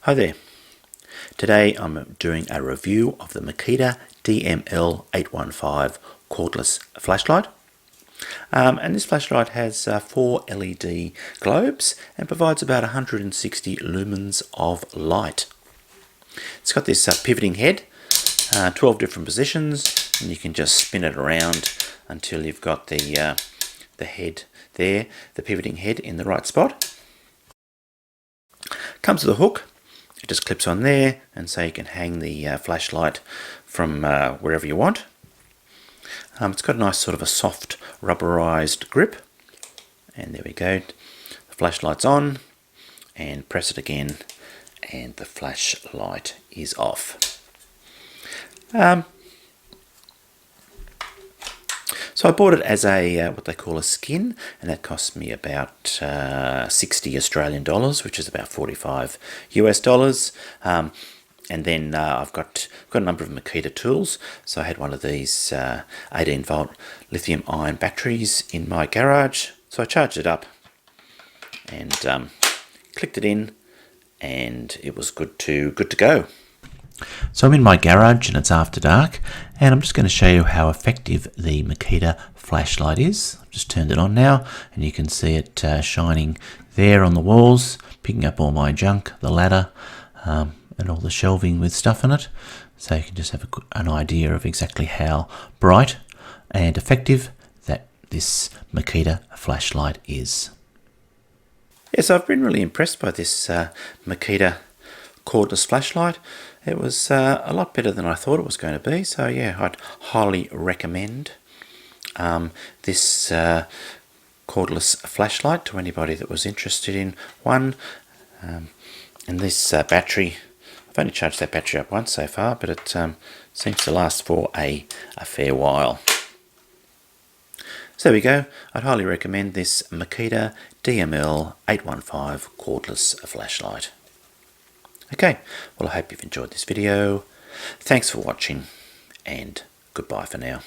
Hi there. Today I'm doing a review of the Makita DML815 cordless flashlight. And this flashlight has 4 LED globes and provides about 160 lumens of light. It's got this pivoting head, 12 different positions, and you can just spin it around until you've got the head there, the pivoting head in the right spot. Comes with a hook. It just clips on there, and so you can hang the flashlight from wherever you want. It's got a nice sort of a soft rubberized grip, and there we go. The flashlight's on, and press it again, and the flashlight is off. So I bought it as a what they call a skin, and that cost me about 60 Australian dollars, which is about 45 US dollars. And then I've got a number of Makita tools. So I had one of these 18 volt lithium ion batteries in my garage. So I charged it up and clicked it in, and it was good to go. So I'm in my garage and it's after dark, and I'm just going to show you how effective the Makita flashlight is. I've just turned it on now, and you can see it shining there on the walls, picking up all my junk, the ladder, and all the shelving with stuff in it. So you can just have an idea of exactly how bright and effective that this Makita flashlight is. Yes, I've been really impressed by this Makita cordless flashlight. It was a lot better than I thought it was going to be, so yeah, I'd highly recommend this cordless flashlight to anybody that was interested in one. And this battery, I've only charged that battery up once so far, but it seems to last for a fair while. So there we go. I'd highly recommend this Makita DML815 cordless flashlight. Okay, well, I hope you've enjoyed this video. Thanks for watching, and goodbye for now.